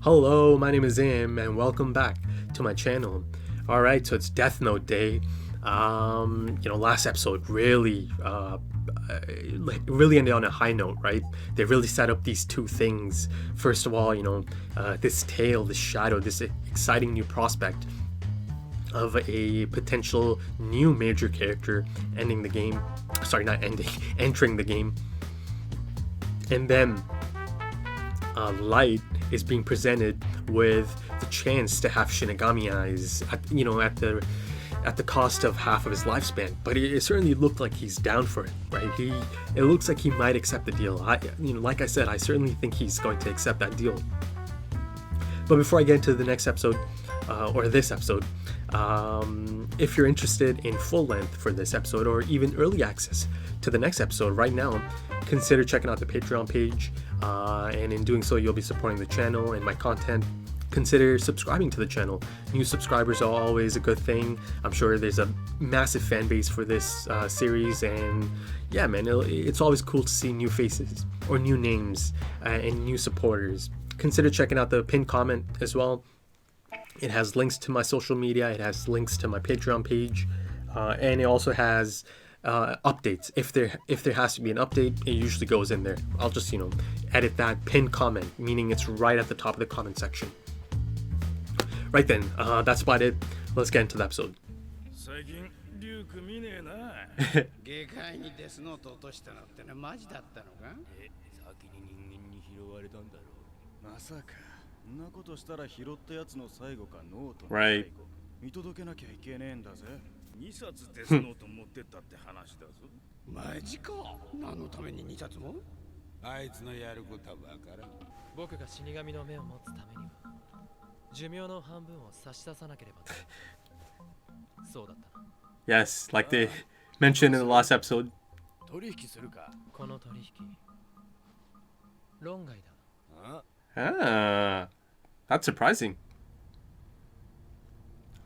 Hello, my name is Im, and welcome back to my channel. Alright, so it's Death Note Day. Last episode really ended on a high note, right? They really set up these two things. First of all, this tale, this shadow, this exciting new prospect of a potential new major character ending the game. Sorry, not ending, entering the game. And then Light is being presented with the chance to have Shinigami eyes at the cost of half of his lifespan. But it certainly looked like he's down for it, right? It looks like he might accept the deal. Like I said, I certainly think he's going to accept that deal. But before I get into the next episode, or this episode, if you're interested in full length for this episode or even early access to the next episode right now, consider checking out the Patreon page, and in doing so you'll be supporting the channel and my content. Consider subscribing to the channel. New subscribers are always a good thing. I'm sure there's a massive fan base for this series, and yeah, man, it's always cool to see new faces or new names and new supporters. Consider checking out the pinned comment as well. It has links to my social media, it has links to my Patreon page, and it also has updates. If there has to be an update, it usually goes in there. I'll just edit that pinned comment, meaning it's right at the top of the comment section. Right then, that's about it. Let's get into the episode. 最近リュウク見ねえな。下界にデスノート落としたのってのはマジだったのか？先に人間に拾われたんだろう。まさか、んなことしたら拾ったやつの最後かノートの最後。見届けなきゃいけねえんだぜ。2冊デスノート持ってったって話だぞ。マジか。何のために2冊も？あいつのやることはわからん。僕が死神の目を持つためには寿命の半分を差し出さなければな。そうだったな。Yes, like they mentioned in the last episode. 取引するか。この取引、論外だ。Ah, that's surprising.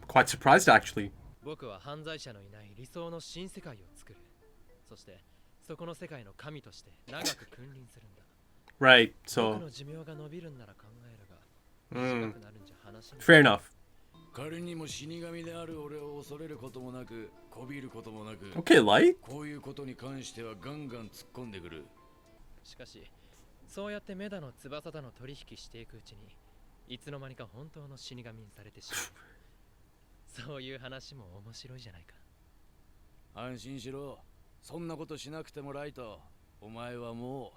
Quite surprised actually. 僕は犯罪者のいない理想の新世界を作る。そしてそこの世界の神として長く君臨するんだ。Right, so 僕の寿命が伸びるんなら考えるが、短くなるんじゃ話に。fair enough. 仮にも死神である俺を恐れることもなく、こびることもなく、Okay, Light. こういうことに関してはガンガン突っ込んでくる。しかし、そうやってメダの翼だの取引していくうちに、いつの間にか本当の死神にされてしまう。そういう話も面白いじゃないか。安心しろ。そんなことしなくてもライト。お前はも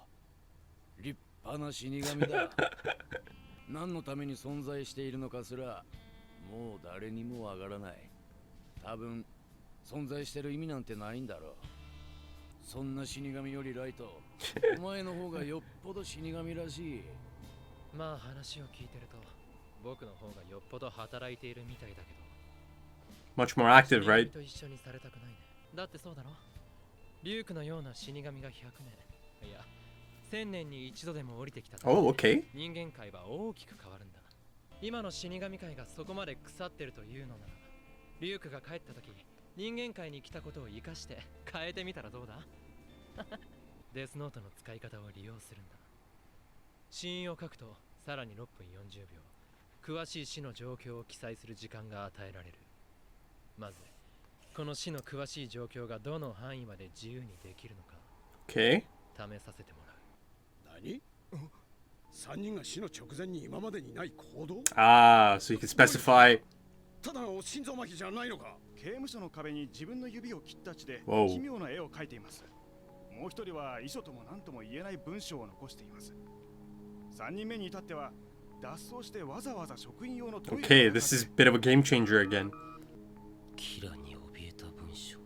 う立派な死神だ。何のために存在しているのかすらもう誰にもわからない。多分存在してる意味なんてないんだろう。そんな死神よりライト、お前の方がよっぽど死神らしい。まあ話を聞いてると僕の方がよっぽど働いているみたいだけど。Much more active, 死 right? 神と一緒にされたくないね。だってそうだろ。リュウクのような死神が100年、いや1000年に一度でも降りてきたと、Oh, okay. 人間界は大きく変わるんだ。今の死神界がそこまで腐ってるというのなら、リュウクが帰った時人間界に来たことを生かして変えてみたらどうだ？デスノートの使い方を利用するんだ。死因を書くとさらに6分40秒、詳しい死の状況を記載する時間が与えられる。まずこの死の詳しい状況がどの範囲まで自由にできるのか Okay. 試させてもらう。何？3人が死の直前に今までにない行動？ Ah, so you can specify. ただの心臓麻痺じゃないのか？刑務所の壁に自分の指を切った血で Whoa. 奇妙な絵を描いています。もう一人は遺書とも何とも言えない文章を残しています。3人目に至っては脱走してわざわざ職員用のトイレ Okay, this is a bit of a game changer again. キラに怯えた文章。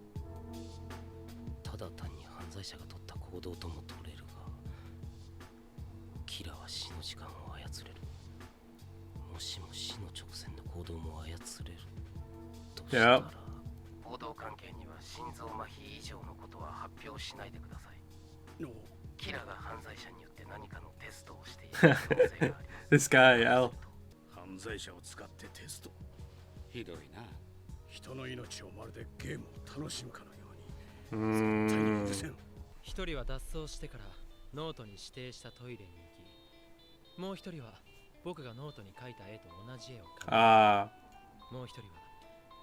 ただ単に犯罪者が取った行動とも取れるが、キラは死の時間を操れる。もしも死の直前の行動も操れるとしたら、報道関係には心臓麻痺以上のことは発表しないでください。キラが犯罪者によって何かのテストをしている可能性があります。This guy, Al. 犯罪者を使ってテスト。ひどいな。人の命をまるでゲームを楽しむかのように。絶対に許せん。一人は脱走してからノートに指定したトイレに行き、もう一人は僕がノートに描いた絵と同じ絵を描いた。 Ah. もう一人は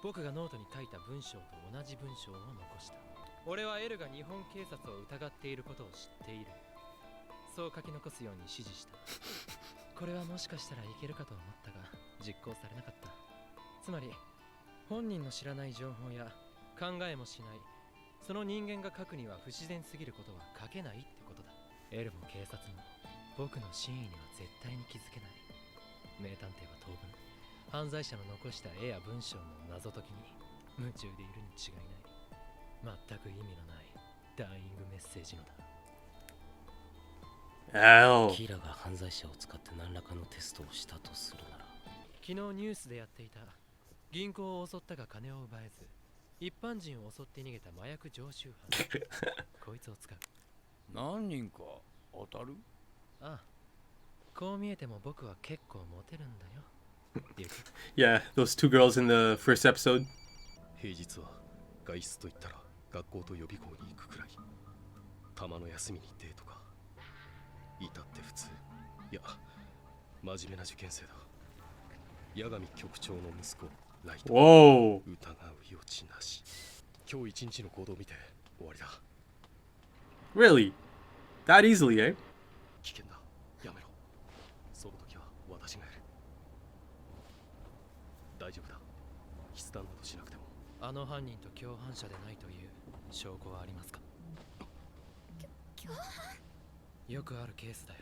僕がノートに書いた文章と同じ文章を残した。俺はエルが日本警察を疑っていることを知っている。そう書き残すように指示した。これはもしかしたらいけるかと思ったが実行されなかった。つまり本人の知らない情報や考えもしない、その人間が書くには不自然すぎることは書けないってことだ。エルも警察も僕の真意には絶対に気づけない。名探偵は当分犯罪者の残した絵や文章の謎解きに夢中でいるに違いない。全く意味のないダイイングメッセージのだ。 Ow. キラが犯罪者を使って何らかのテストをしたとするなら、昨日ニュースでやっていた銀行を襲ったが金を奪えず一般人を襲って逃げた麻薬常習犯こいつを使う。何人か当たる？ああ、こう見えても僕は結構モテるんだよ。Yeah, those two girls in the first episode. 平日は外出といったら学校と予備校に行くくらい。たまの休みにデートか。至って普通。いや、真面目な受験生だ。八神局長の息子ライト。 Whoa. 疑う余地なし。今日一日の行動を見て終わりだ。 Really? That easily, eh? 危険だ。やめろ。その時は私がやる。大丈夫だ。筆談などしなくても。あの犯人と共犯者でないという証拠はありますか？共犯？よくあるケースだよ。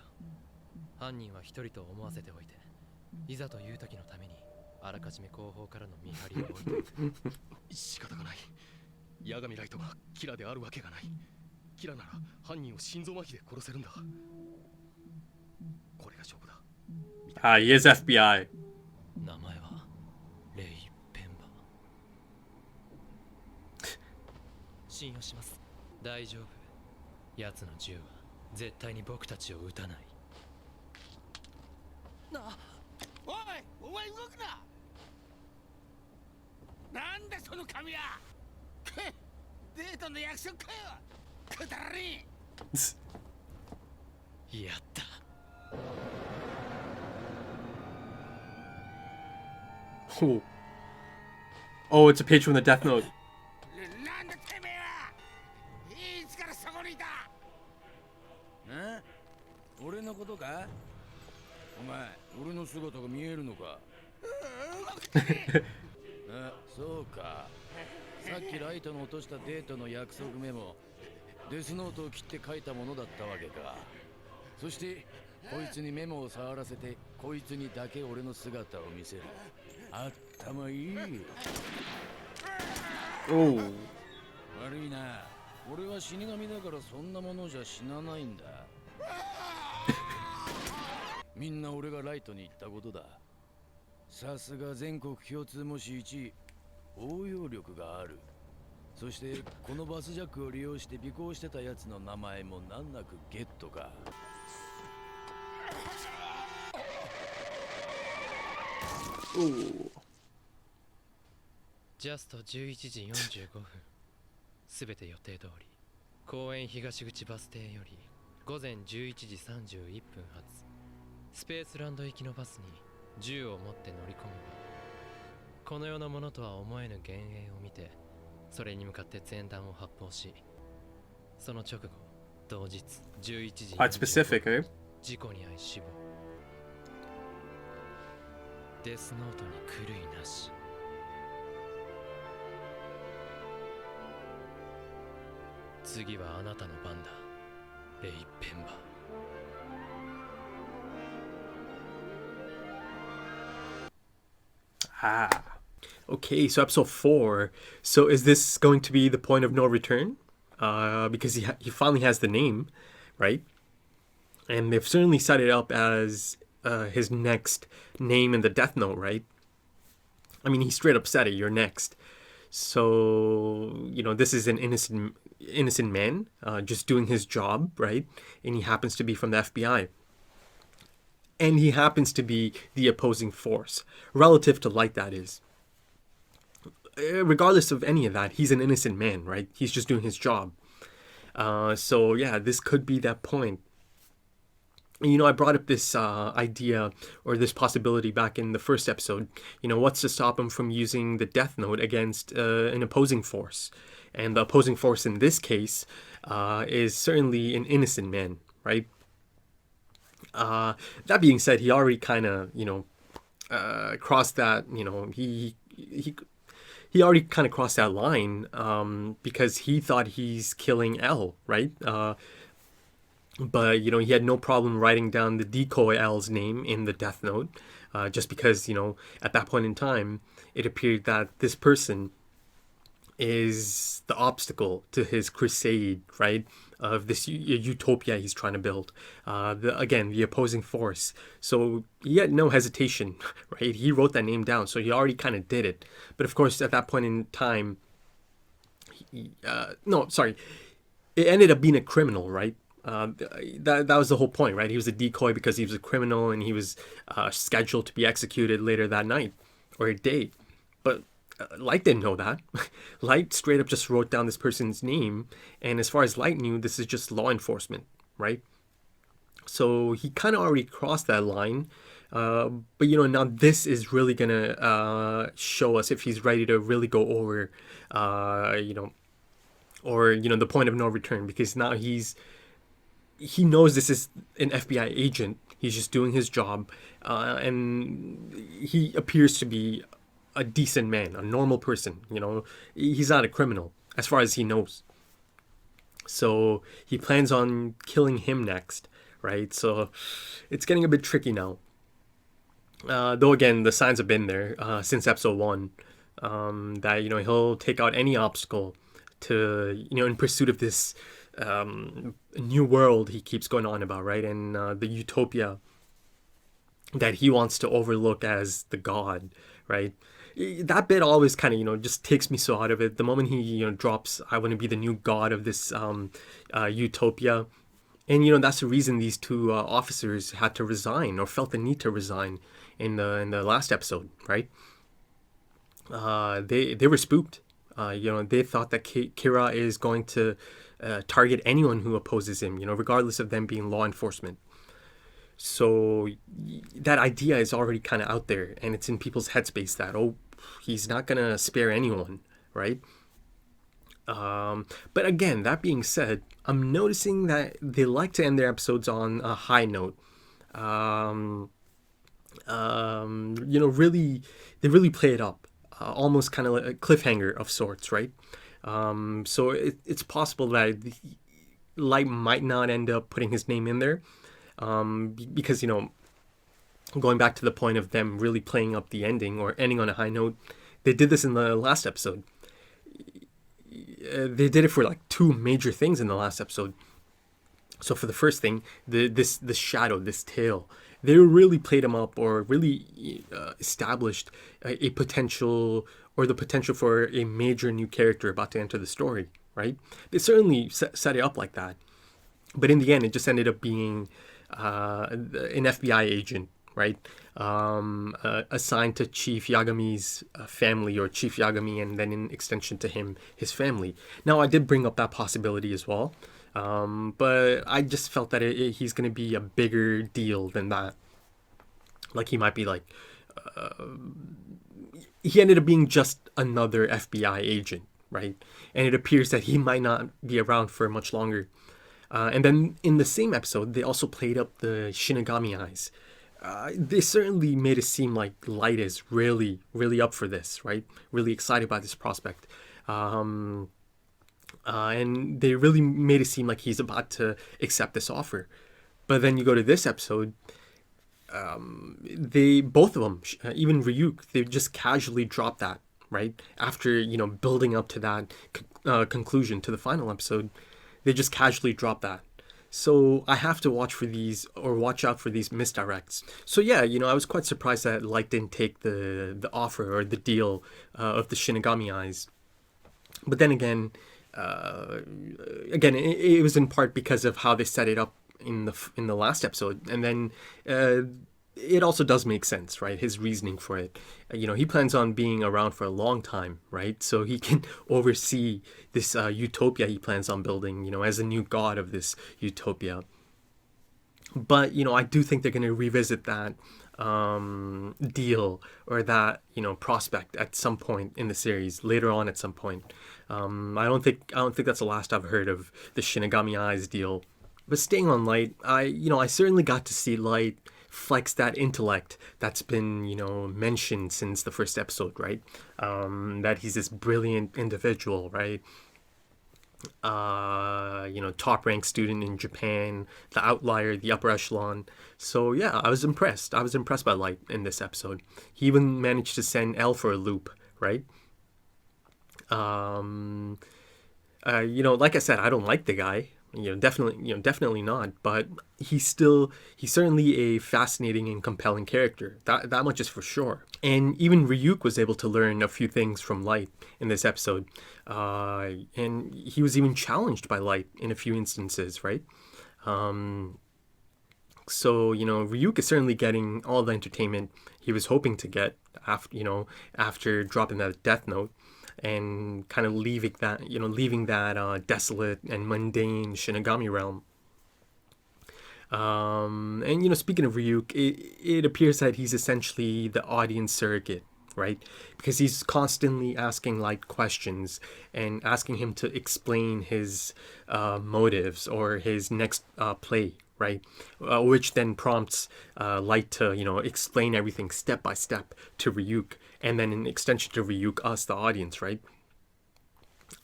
犯人は一人と思わせておいて、いざという時のためにあらかじめ後方からの見張りを置いておく。仕方がない。八神ライトがキラであるわけがない。キラなら犯人を心臓麻痺で殺せるんだ。これが証拠だ。 Ah, he is FBI. 名前はレイ・ペンバー。信用します。大丈夫。奴の銃は絶対に僕たちを撃たない。おい、お前動くな。なんだその髪は。デートの約束かよ。くだらねえ。やった。Oh. Oh, it's a page from the Death Note. なんだてめえは。いつからそこにいた。え？俺のことか？お前、俺の姿が見えるのか？あ、そうか。さっきライトの落としたデートの約束メモ、デスノートを切って書いたものだったわけか。そしてこいつにメモを触らせて、こいつにだけ俺の姿を見せる。頭いい。 Oh. 悪いな。俺は死神だからそんなものじゃ死なないんだ。みんな俺がライトに言ったことだ。さすが全国共通模試1位。応用力がある。そしてこのバスジャックを利用して尾行してたやつの名前も難なくゲットか。ジャスト11時45分。すべて予定通り公園東口バス停より午前11時31分発スペースランド行きのバスに銃を持って乗り込むが、この世のものとは思えぬ幻影を見て、それに向かって前弾を発砲し、その直後同日11時 Quite specific, eh? 事故に遭い死亡。デスノートに狂いなし。次はあなたの番だ、レイ・ペンバー。Ah. Okay, so episode 4. So is this going to be the point of no return? Because he finally has the name, right? And they've certainly set it up as his next name in the Death Note, right? I mean, he straight up said it, you're next. So, you know, this is an innocent man just doing his job, right? And he happens to be from the FBI. And he happens to be the opposing force, relative to Light, that is. Regardless of any of that, he's an innocent man, right? He's just doing his job. So, yeah, this could be that point. You know, I brought up this idea or this possibility back in the first episode. You know, what's to stop him from using the Death Note against an opposing force? And the opposing force in this case is certainly an innocent man, right? That being said, he already kind of, you know, crossed that, you know, he already kind of crossed that line because he thought he's killing L, right? But, you know, he had no problem writing down the decoy L's name in the Death Note just because, you know, at that point in time, it appeared that this person is the obstacle to his crusade, right? Of this utopia he's trying to build. Again, the opposing force. So he had no hesitation, right? He wrote that name down, so he already kind of did it. But of course, at that point in time, it ended up being a criminal, right? That was the whole point, right? He was a decoy because he was a criminal and he was scheduled to be executed later that night or day. But Light didn't know that. Light straight up just wrote down this person's name, and as far as Light knew, this is just law enforcement, right? So he kind of already crossed that line. But, you know, now this is really going to show us if he's ready to really go over, you know, or, you know, the point of no return, because now he knows this is an FBI agent. He's just doing his job, and he appears to be a decent man, a normal person. You know, he's not a criminal as far as he knows. So he plans on killing him next, right? So it's getting a bit tricky now. Though again, the signs have been there since episode 1 that, you know, he'll take out any obstacle to, you know, in pursuit of this new world he keeps going on about, right? And the utopia that he wants to overlook as the god, right? That bit always kind of, you know, just takes me so out of it. The moment he, you know, drops, I want to be the new god of this utopia. And, you know, that's the reason these two officers had to resign or felt the need to resign in the last episode, right? They were spooked. You know, they thought that Kira is going to target anyone who opposes him, you know, regardless of them being law enforcement. So that idea is already kind of out there, and it's in people's headspace that, oh, he's not going to spare anyone, right? But again, that being said, I'm noticing that they like to end their episodes on a high note. You know, they really play it up, almost kind of like a cliffhanger of sorts, right? So it's possible that Light might not end up putting his name in there, because, you know, going back to the point of them really playing up the ending or ending on a high note, they did this in the last episode. They did it for like 2 major things in the last episode. So for the first thing, this shadow, this tail, they really played him up or really established a potential or the potential for a major new character about to enter the story, right? They certainly set it up like that. But in the end, it just ended up being an FBI agent, right? Assigned to Chief Yagami's family, or Chief Yagami, and then in extension to him, his family. Now, I did bring up that possibility as well, but I just felt that he's going to be a bigger deal than that. Like, he might be like, he ended up being just another FBI agent, right? And it appears that he might not be around for much longer. And then in the same episode, they also played up the Shinigami eyes. They certainly made it seem like Light is really, really up for this, right? Really excited by this prospect. And they really made it seem like he's about to accept this offer. But then you go to this episode, both of them, even Ryuk, they just casually dropped that, right? After, you know, building up to that conclusion to the final episode, they just casually dropped that. So I have to watch out for these misdirects. So yeah, you know, I was quite surprised that Light didn't take the offer or the deal of the Shinigami eyes. But then again, it was in part because of how they set it up in the last episode, and then it also does make sense, right? His reasoning for it. You know, he plans on being around for a long time, right? So he can oversee this utopia he plans on building, you know, as a new god of this utopia. But, I do think they're going to revisit that deal or that, prospect at some point in the series, later on at some point. I don't think that's the last I've heard of the Shinigami Eyes deal. But staying on Light, I certainly got to see Light flex that intellect that's been, mentioned since the first episode, right? That he's this brilliant individual, right? Top ranked student in Japan, the outlier, the upper echelon. So yeah, I was impressed. I was impressed by Light in this episode. He even managed to send L for a loop, right? Like I said, I don't like the guy. Definitely not. But he's certainly a fascinating and compelling character. That much is for sure. And even Ryuk was able to learn a few things from Light in this episode. And he was even challenged by Light in a few instances, right? So, Ryuk is certainly getting all the entertainment he was hoping to get after dropping that Death Note and kind of leaving that desolate and mundane Shinigami realm. And speaking of Ryuk, it appears that he's essentially the audience surrogate, right? Because he's constantly asking Light questions and asking him to explain his motives or his next play, right? Which then prompts Light to, explain everything step by step to Ryuk, and then in extension to Ryuk, us, the audience, right?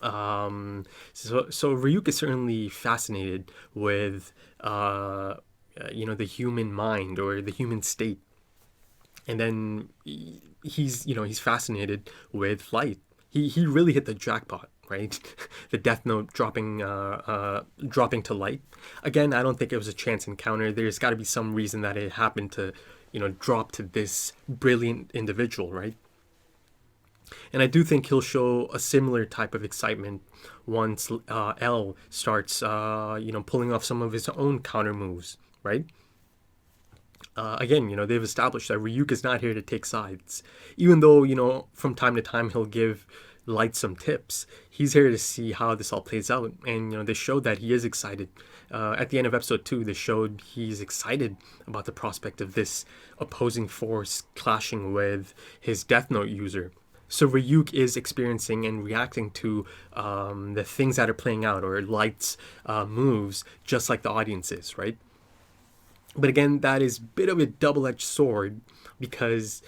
So Ryuk is certainly fascinated with, the human mind or the human state. And then he's fascinated with Light. He really hit the jackpot, right? The Death Note dropping to Light. Again, I don't think it was a chance encounter. There's got to be some reason that it happened to, drop to this brilliant individual, right? And I do think he'll show a similar type of excitement once L starts, pulling off some of his own counter moves, right? Again, they've established that Ryuk is not here to take sides. Even though, from time to time he'll give Light some tips, he's here to see how this all plays out. And, they showed that he is excited. At the end of episode 2, they showed he's excited about the prospect of this opposing force clashing with his Death Note user. So Ryuk is experiencing and reacting to the things that are playing out, or Light's moves, just like the audience is, right? But again, that is a bit of a double-edged sword because,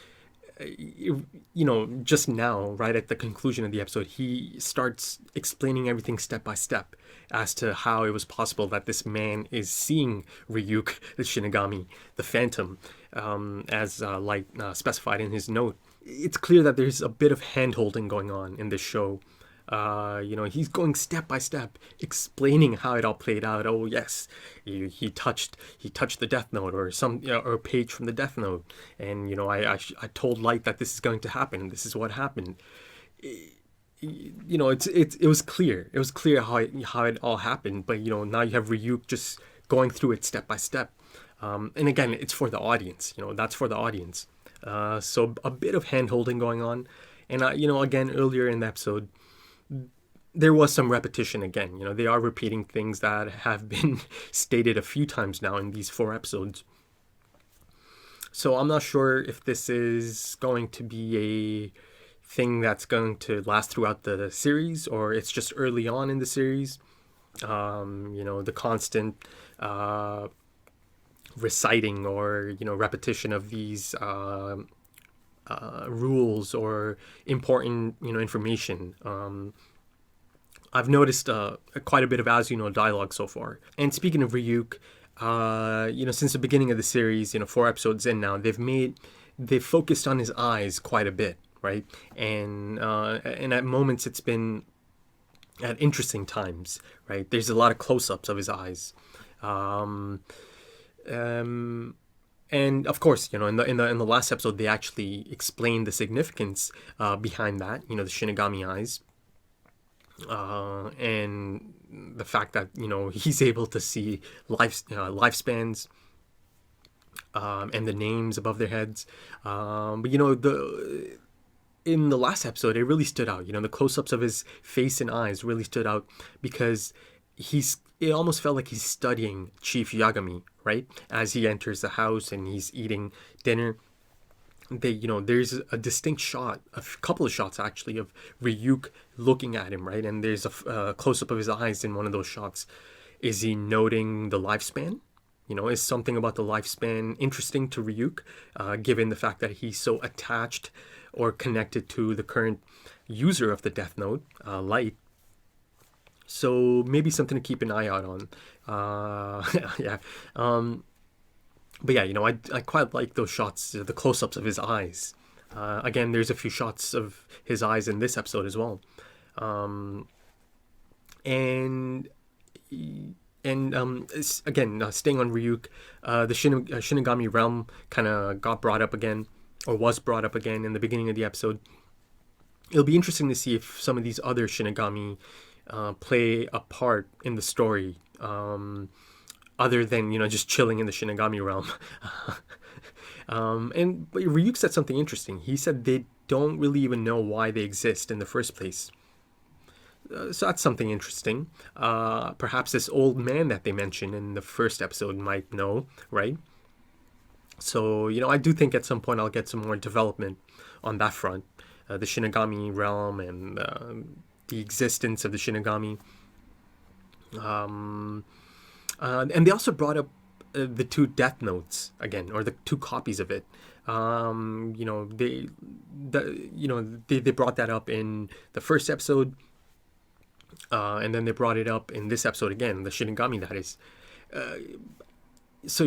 just now, right at the conclusion of the episode, he starts explaining everything step by step as to how it was possible that this man is seeing Ryuk, the Shinigami, the Phantom, as Light specified in his note. It's clear that there's a bit of hand-holding going on in this show. He's going step by step, explaining how it all played out. Oh yes, he touched the Death Note or or a page from the Death Note, and I told Light that this is going to happen. This is what happened. It was clear. It was clear how it all happened. But now you have Ryuk just going through it step by step. And again, it's for the audience. That's for the audience. So a bit of hand-holding going on. And, again, earlier in the episode, there was some repetition again. They are repeating things that have been stated a few times now in these 4 episodes. So I'm not sure if this is going to be a thing that's going to last throughout the series, or it's just early on in the series. The constant reciting or repetition of these rules or important information. I've noticed quite a bit of dialogue so far. And speaking of Ryuk, since the beginning of the series, 4 episodes in now, they've focused on his eyes quite a bit, right? And at moments it's been at interesting times, right? There's a lot of close-ups of his eyes. And of course, in the last episode, they actually explained the significance behind that, the Shinigami eyes, and the fact that he's able to see lifespans, and the names above their heads. But in the last episode, it really stood out. The close-ups of his face and eyes really stood out because he's it almost felt like he's studying Chief Yagami, right? As he enters the house and he's eating dinner. There's a distinct shot, couple of shots actually, of Ryuk looking at him, right? And there's a close-up of his eyes in one of those shots. Is he noting the lifespan? Is something about the lifespan interesting to Ryuk, given the fact that he's so attached or connected to the current user of the Death Note, Light? So maybe something to keep an eye out on. Yeah. But yeah, I quite like those shots, the close-ups of his eyes. Again, there's a few shots of his eyes in this episode as well. And again, staying on Ryuk, the Shinigami realm kind of got brought up again, or was brought up again in the beginning of the episode. It'll be interesting to see if some of these other Shinigami play a part in the story, other than just chilling in the Shinigami realm. But Ryuk said something interesting. He said they don't really even know why they exist in the first place. So that's something interesting. Perhaps this old man that they mentioned in the first episode might know, right? So, I do think at some point I'll get some more development on that front. The Shinigami realm and the existence of the Shinigami. And they also brought up the two Death Notes again, or the two copies of it. They brought that up in the first episode. And then they brought it up in this episode again, the Shinigami, that is. So,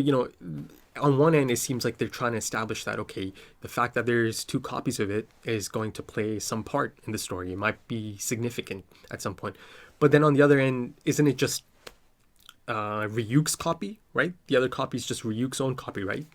on one end, it seems like they're trying to establish that, okay, the fact that there's two copies of it is going to play some part in the story. It might be significant at some point. But then on the other end, isn't it just Ryuk's copy, right? The other copy is just Ryuk's own copy, right?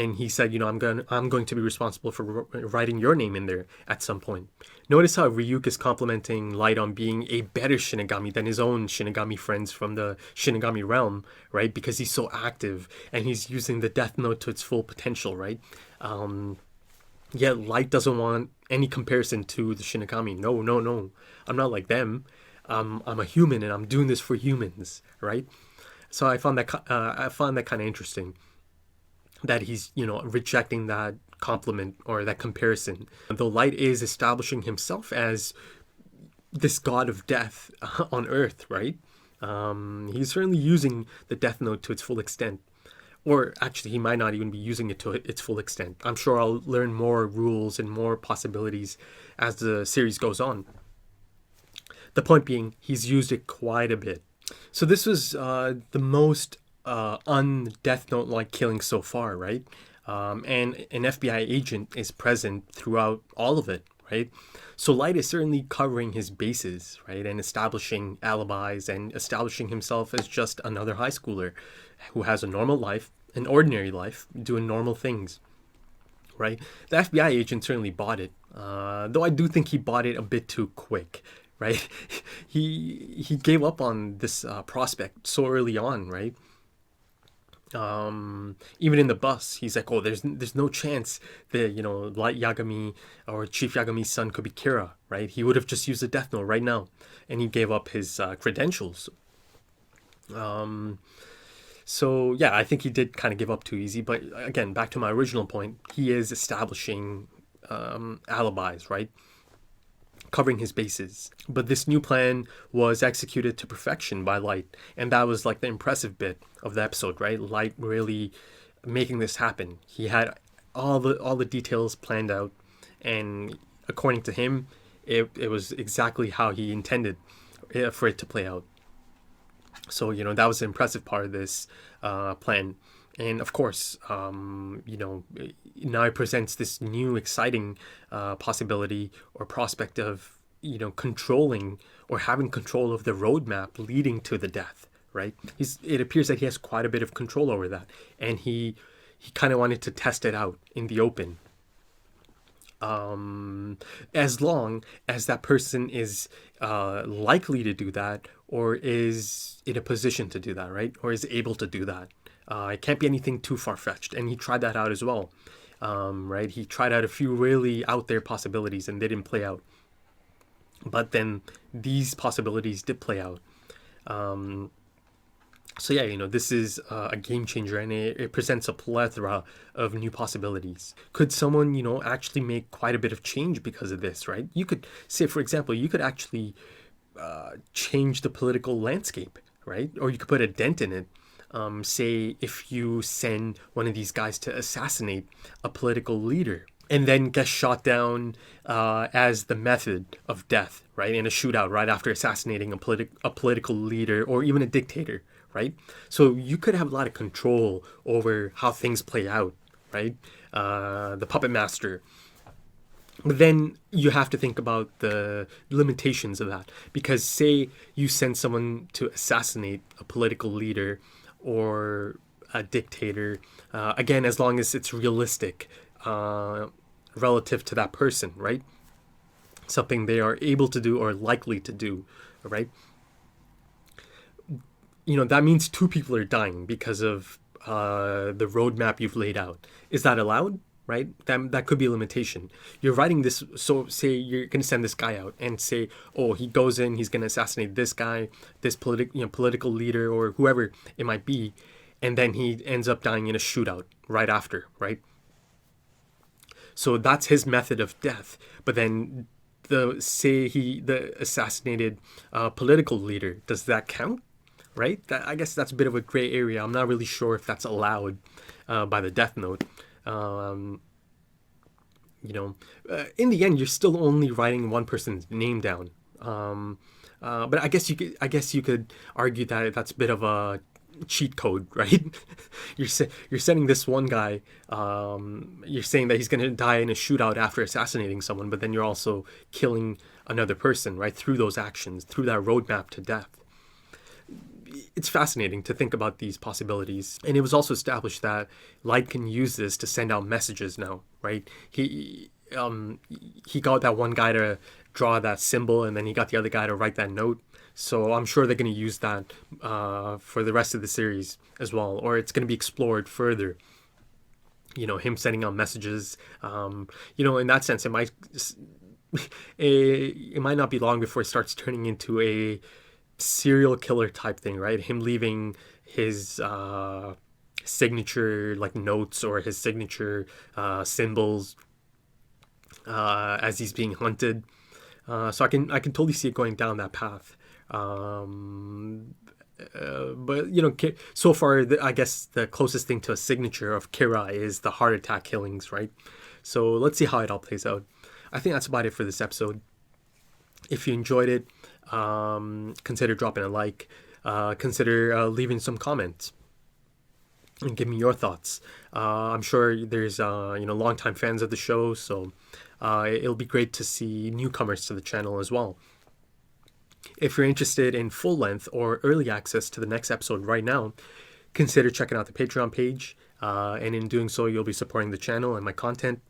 And he said, I'm going to be responsible for writing your name in there at some point. Notice how Ryuk is complimenting Light on being a better Shinigami than his own Shinigami friends from the Shinigami realm, right? Because he's so active and he's using the Death Note to its full potential, right? Yet Light doesn't want any comparison to the Shinigami. No. I'm not like them. I'm a human and I'm doing this for humans, right? So I found that kind of interesting. That he's, rejecting that compliment or that comparison. Though Light is establishing himself as this god of death on Earth, right? He's certainly using the Death Note to its full extent. Or actually, he might not even be using it to its full extent. I'm sure I'll learn more rules and more possibilities as the series goes on. The point being, he's used it quite a bit. So this was the most un-Death Note-like killing so far, right? And an FBI agent is present throughout all of it, right? So Light is certainly covering his bases, right? And establishing alibis and establishing himself as just another high schooler who has a normal life, an ordinary life, doing normal things, right? The FBI agent certainly bought it, though I do think he bought it a bit too quick, right? He gave up on this prospect so early on, right? Even in the bus, he's like, oh, there's no chance that, Light Yagami or Chief Yagami's son could be Kira, right? He would have just used the Death Note right now. And he gave up his credentials. So, yeah, I think he did kind of give up too easy. But again, back to my original point, he is establishing alibis, right? Covering his bases. But this new plan was executed to perfection by Light, and that was like the impressive bit of the episode, right? Light really making this happen. He had all the details planned out, and according to him, it was exactly how he intended for it to play out. So that was the impressive part of this plan. And of course, now it presents this new exciting possibility or prospect of, controlling or having control of the roadmap leading to the death, right? It appears that he has quite a bit of control over that. And he kind of wanted to test it out in the open. As long as that person is likely to do that or is in a position to do that, right? Or is able to do that. It can't be anything too far-fetched. And he tried that out as well, right? He tried out a few really out-there possibilities and they didn't play out. But then these possibilities did play out. So yeah, this is a game changer, and it presents a plethora of new possibilities. Could someone, actually make quite a bit of change because of this, right? You could say, for example, you could actually change the political landscape, right? Or you could put a dent in it. Say if you send one of these guys to assassinate a political leader and then get shot down as the method of death, right? In a shootout right after assassinating a political leader or even a dictator, right? So you could have a lot of control over how things play out, right? The puppet master. But then you have to think about the limitations of that. Because say you send someone to assassinate a political leader or a dictator, again, as long as it's realistic relative to that person, right? Something they are able to do or likely to do, right? That means 2 people are dying because of the roadmap you've laid out. Is that allowed? Right? That could be a limitation. You're writing this, so say you're going to send this guy out and say, oh, he goes in, he's going to assassinate this guy, this political leader or whoever it might be, and then he ends up dying in a shootout right after, right? So that's his method of death. But then the assassinated political leader, does that count? Right? I guess that's a bit of a gray area. I'm not really sure if that's allowed by the Death Note. In the end, you're still only writing one person's name down. But I guess you could argue that that's a bit of a cheat code, right? You're sending this one guy. You're saying that he's going to die in a shootout after assassinating someone, but then you're also killing another person, right? Through those actions, through that roadmap to death. It's fascinating to think about these possibilities. And it was also established that Light can use this to send out messages now, right? He got that one guy to draw that symbol, and then he got the other guy to write that note. So I'm sure they're going to use that for the rest of the series as well, or it's going to be explored further. Him sending out messages. In that sense, it might not be long before it starts turning into a serial killer type thing, right? Him leaving his signature like notes or his signature symbols as he's being hunted. So I can totally see it going down that path. But so far, I guess the closest thing to a signature of Kira is the heart attack killings, right? So let's see how it all plays out. I think that's about it for this episode. If you enjoyed it, consider dropping a like, consider leaving some comments and give me your thoughts. I'm sure there's longtime fans of the show, so it'll be great to see newcomers to the channel as well. If you're interested in full length or early access to the next episode right now, consider checking out the Patreon page, and in doing so you'll be supporting the channel and my content.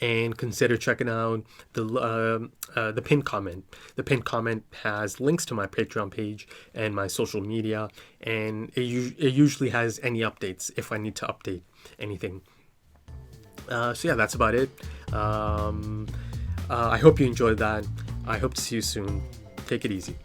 And consider checking out the pinned comment. The pinned comment has links to my Patreon page and my social media, and it usually has any updates if I need to update anything. So yeah, that's about it. I hope you enjoyed that. I hope to see you soon. Take it easy.